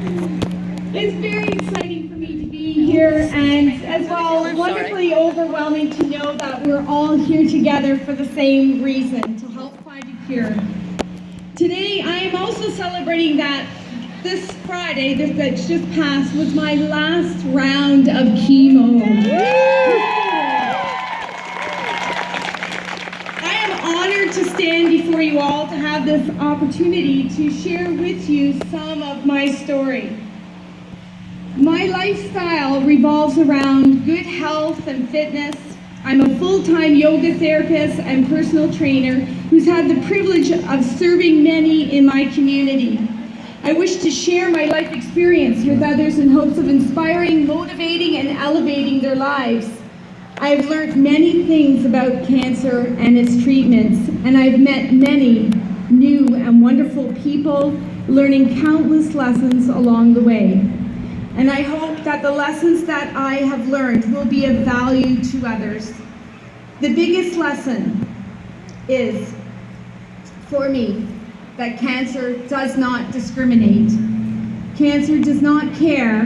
It's very exciting for me to be here, and as well, wonderfully overwhelming to know that we're all here together for the same reason, to help find a cure. Today, I am also celebrating that this Friday, that's just passed, was my last round of chemo. I am honored to stand before you all to have this opportunity to share with you some of my story. My lifestyle revolves around good health and fitness. I'm a full-time yoga therapist and personal trainer who's had the privilege of serving many in my community. I wish to share my life experience with others in hopes of inspiring, motivating, and elevating their lives. I have learned many things about cancer and its treatments, and I've met many new and wonderful people, learning countless lessons along the way. And I hope that the lessons that I have learned will be of value to others. The biggest lesson is, for me, that cancer does not discriminate. Cancer does not care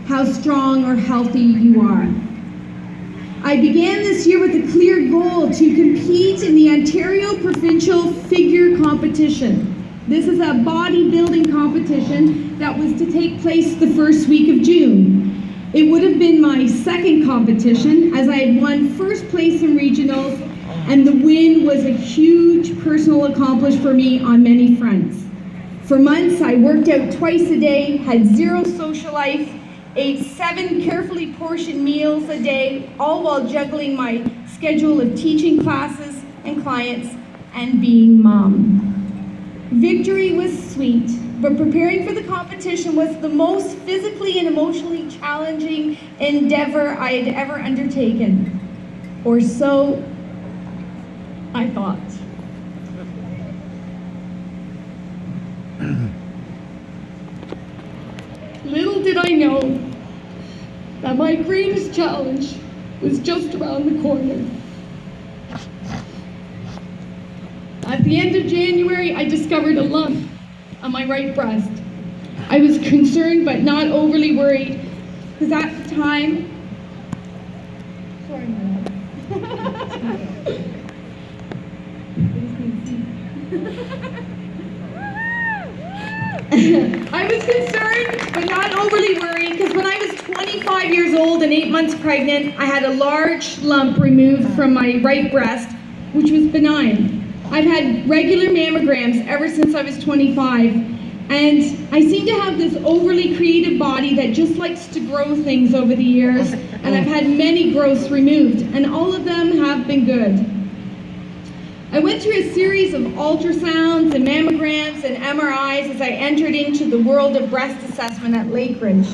how strong or healthy you are. I began this year with a clear goal to compete in the Ontario Provincial Figure Competition. This is a bodybuilding competition that was to take place the first week of June. It would have been my second competition, as I had won first place in regionals, and the win was a huge personal accomplishment for me on many fronts. For months, I worked out twice a day, had zero social life, ate 7 carefully portioned meals a day, all while juggling my schedule of teaching classes and clients and being mom. Victory was sweet, but preparing for the competition was the most physically and emotionally challenging endeavor I had ever undertaken. Or so I thought. Little did I know that my greatest challenge was just around the corner. At the end of January, I discovered a lump on my right breast. I was concerned but not overly worried, because at the time, sorry, I was concerned but not overly worried, because when I was 25 years old and 8 months pregnant, I had a large lump removed from my right breast, which was benign. I've had regular mammograms ever since I was 25, and I seem to have this overly creative body that just likes to grow things over the years, and I've had many growths removed, and all of them have been good. I went through a series of ultrasounds and mammograms and MRIs as I entered into the world of breast assessment at Lakeridge.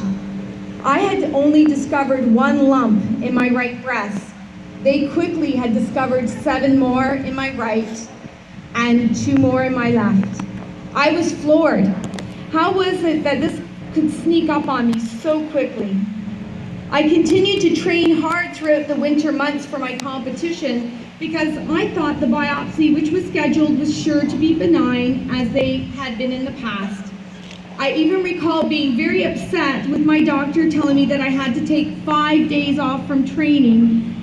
I had only discovered 1 lump in my right breast. They quickly had discovered 7 more in my right and 2 more in my left. I was floored. How was it that this could sneak up on me so quickly? I continued to train hard throughout the winter months for my competition, because I thought the biopsy, which was scheduled, was sure to be benign, as they had been in the past. I even recall being very upset with my doctor telling me that I had to take 5 days off from training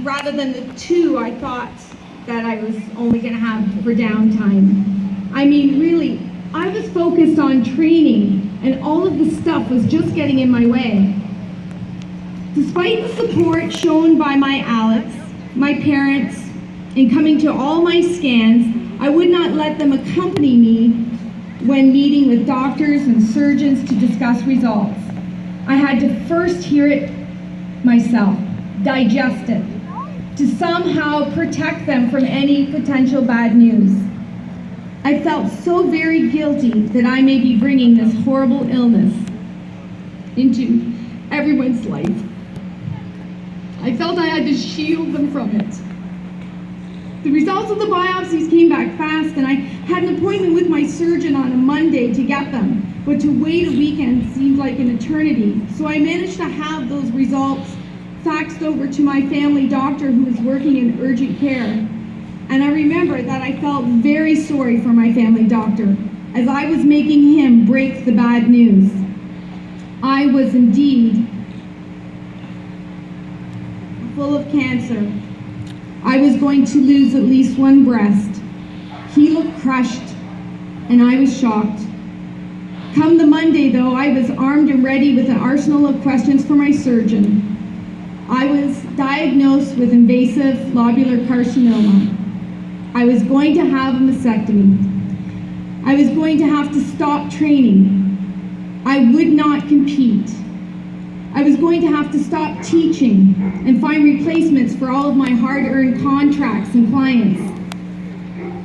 rather than the 2 I thought that I was only going to have for downtime. I mean, really, I was focused on training, and all of this stuff was just getting in my way. Despite the support shown by my Alex, my parents, in coming to all my scans, I would not let them accompany me when meeting with doctors and surgeons to discuss results. I had to first hear it myself, digest it, to somehow protect them from any potential bad news. I felt so very guilty that I may be bringing this horrible illness into everyone's life. I felt I had to shield them from it. The results of the biopsies came back fast, and I had an appointment with my surgeon on a Monday to get them, but to wait a weekend seemed like an eternity. So I managed to have those results faxed over to my family doctor, who was working in urgent care. And I remember that I felt very sorry for my family doctor. as I was making him break the bad news. I was indeed full of cancer. I was going to lose at least one breast. He looked crushed, and I was shocked. Come the Monday, though, I was armed and ready with an arsenal of questions for my surgeon. I was diagnosed with invasive lobular carcinoma. I was going to have a mastectomy. I was going to have to stop training. I would not compete. I was going to have to stop teaching and find replacements for all of my hard-earned contracts and clients.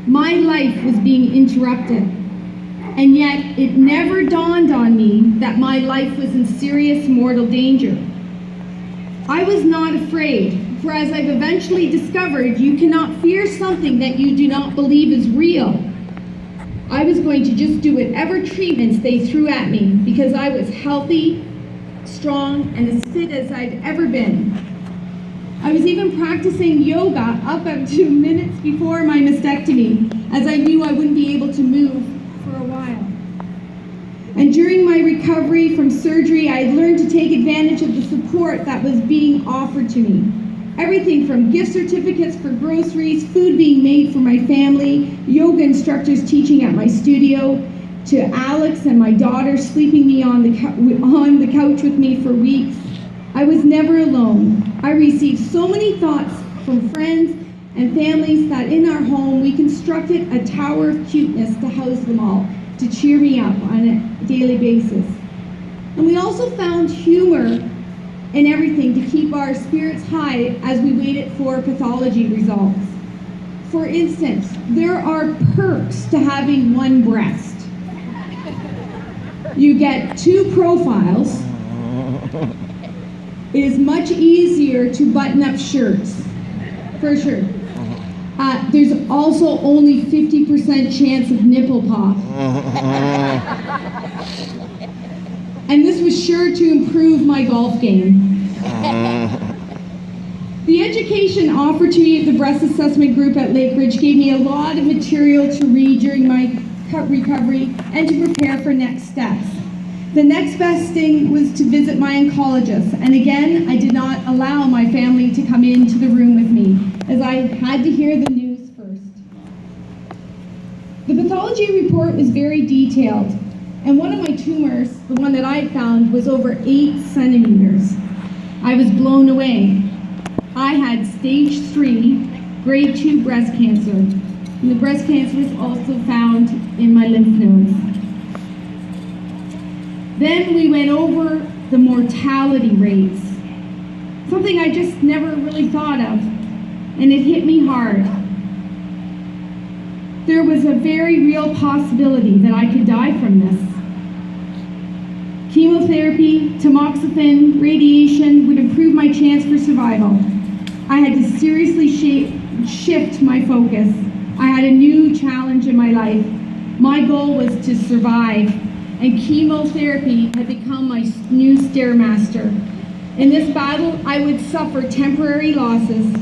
My life was being interrupted, and yet it never dawned on me that my life was in serious mortal danger. I was not afraid, for as I've eventually discovered, you cannot fear something that you do not believe is real. I was going to just do whatever treatments they threw at me because I was healthy, strong, and as fit as I'd ever been. I was even practicing yoga up to minutes before my mastectomy, as I knew I wouldn't be able to move for a while. And during my recovery from surgery, I had learned to take advantage of the support that was being offered to me. Everything from gift certificates for groceries, food being made for my family, yoga instructors teaching at my studio, to Alex and my daughter sleeping me on the couch with me for weeks. I was never alone. I received so many thoughts from friends and families that in our home we constructed a tower of cuteness to house them all, to cheer me up on a daily basis. And we also found humor in everything to keep our spirits high as we waited for pathology results. For instance, there are perks to having one breast. You get 2 profiles. It is much easier to button up shirts, for sure. There's also only 50% chance of nipple pop. And this was sure to improve my golf game. The education offered to me at the breast assessment group at Lake Ridge gave me a lot of material to read during my recovery and to prepare for next steps. The next best thing was to visit my oncologist, and again, I did not allow my family to come into the room with me, as I had to hear the news first. The pathology report was very detailed, and one of my tumors, the one that I found, was over 8 centimeters. I was blown away. I had stage 3, grade 2 breast cancer, and the breast cancer was also found in my lymph nodes. Then we went over the mortality rates, something I just never really thought of, and it hit me hard. There was a very real possibility that I could die from this. Chemotherapy, tamoxifen, radiation would improve my chance for survival. I had to seriously shift my focus. I had a new challenge in my life. My goal was to survive, and chemotherapy had become my new stairmaster. In this battle, I would suffer temporary losses.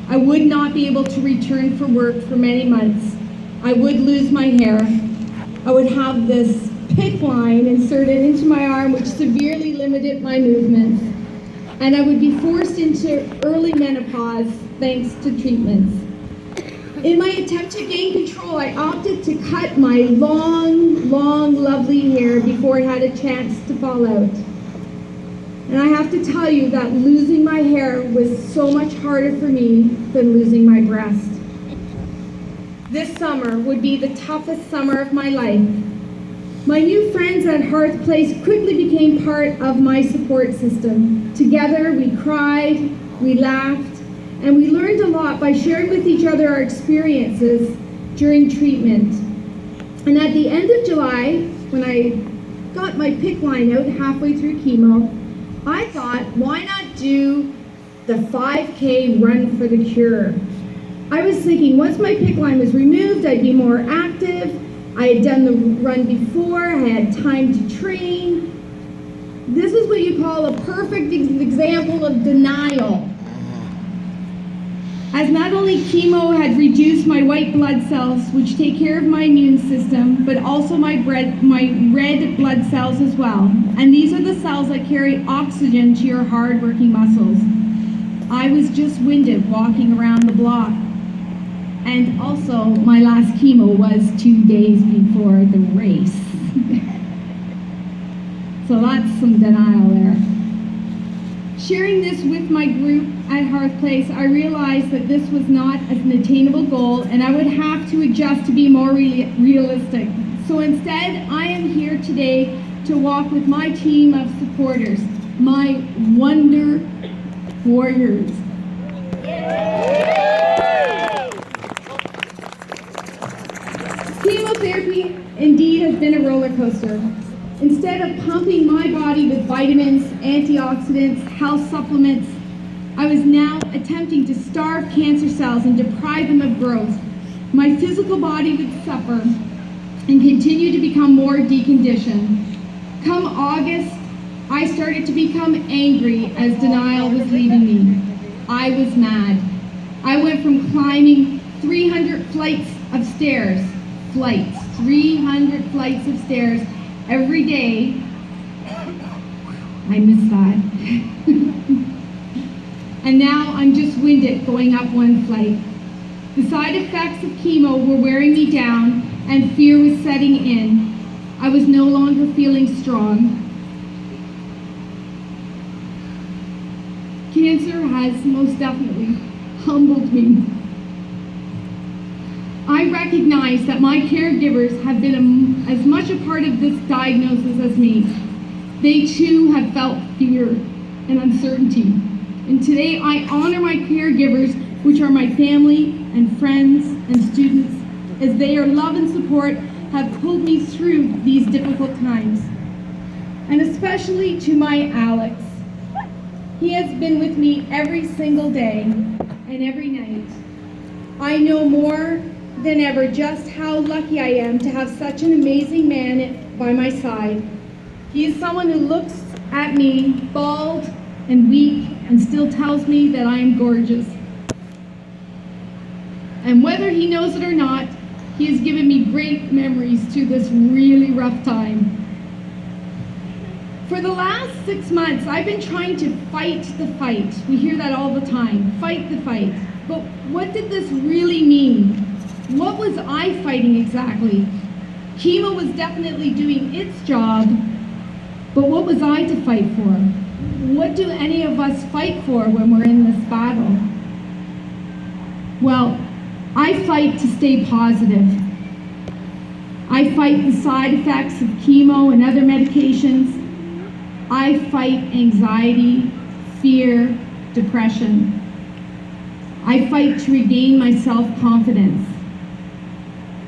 I would not be able to return for work for many months. I would lose my hair. I would have this PICC line inserted into my arm, which severely limited my movements. And I would be forced into early menopause thanks to treatments. In my attempt to gain control, I opted to cut my long, lovely hair before it had a chance to fall out. And I have to tell you that losing my hair was so much harder for me than losing my breast. This summer would be the toughest summer of my life. My new friends at Hearth Place quickly became part of my support system. Together, we cried, we laughed, and we learned a lot by sharing with each other our experiences during treatment. And at the end of July, when I got my PICC line out halfway through chemo, I thought, why not do the 5K Run for the Cure? I was thinking once my PICC line was removed, I'd be more active. I had done the run before, I had time to train. This is what you call a perfect example of denial. as not only chemo had reduced my white blood cells, which take care of my immune system, but also my red blood cells as well. And these are the cells that carry oxygen to your hard-working muscles. I was just winded walking around the block. And also, my last chemo was 2 days before the race. So that's some denial there. Sharing this with my group at Hearth Place, I realized that this was not an attainable goal and I would have to adjust to be more realistic. So instead, I am here today to walk with my team of supporters, my Wonder Warriors. Chemotherapy indeed has been a roller coaster. Instead of pumping my body with vitamins, antioxidants, health supplements, I was now attempting to starve cancer cells and deprive them of growth. My physical body would suffer and continue to become more deconditioned. Come August, I started to become angry as denial was leaving me. I was mad. I went from climbing 300 flights of stairs, 300 flights of stairs, every day. I miss that. And now I'm just winded going up one flight. The side effects of chemo were wearing me down and fear was setting in. I was no longer feeling strong. Cancer has most definitely humbled me. I recognize that my caregivers have been as much a part of this diagnosis as me. They too have felt fear and uncertainty. And today I honor my caregivers, which are my family and friends and students, as their love and support have pulled me through these difficult times. And especially to my Alex. He has been with me every single day and every night. I know more than ever just how lucky I am to have such an amazing man by my side. He is someone who looks at me bald and weak and still tells me that I am gorgeous. And whether he knows it or not, he has given me great memories through this really rough time. For the last 6 months, I've been trying to fight the fight. We hear that all the time, fight the fight. But what did this really mean? What was I fighting exactly? Chemo was definitely doing its job, but what was I to fight for? What do any of us fight for when we're in this battle? Well, I fight to stay positive. I fight the side effects of chemo and other medications. I fight anxiety, fear, depression. I fight to regain my self-confidence.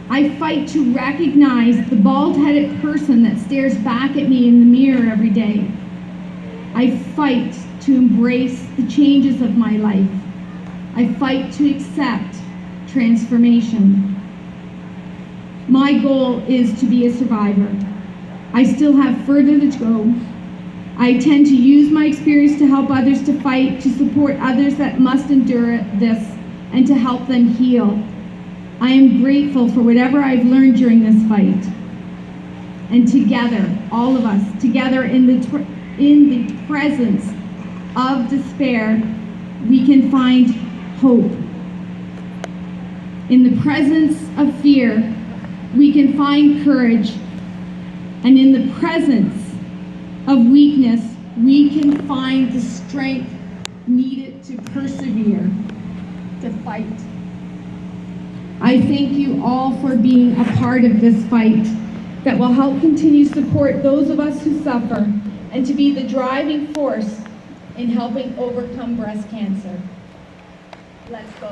I fight to recognize the bald-headed person that stares back at me in the mirror every day. I fight to embrace the changes of my life. I fight to accept transformation. My goal is to be a survivor. I still have further to go. I intend to use my experience to help others to fight, to support others that must endure this, and to help them heal. I am grateful for whatever I've learned during this fight. And together, all of us, together in the presence of despair, we can find hope. In the presence of fear, we can find courage. And in the presence of weakness, we can find the strength needed to persevere, to fight. I thank you all for being a part of this fight that will help continue to support those of us who suffer and to be the driving force in helping overcome breast cancer. Let's go.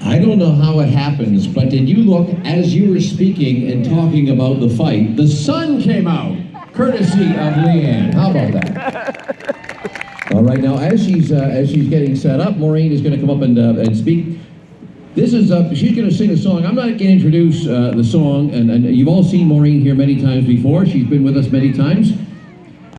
I don't know how it happens, but did you look as you were speaking and talking about the fight, the sun came out. courtesy of Leanne. How about that? All right, now as she's getting set up, Maureen is going to come up and speak. This is she's going to sing a song. I'm not going to introduce the song, and you've all seen Maureen here many times before. She's been with us many times.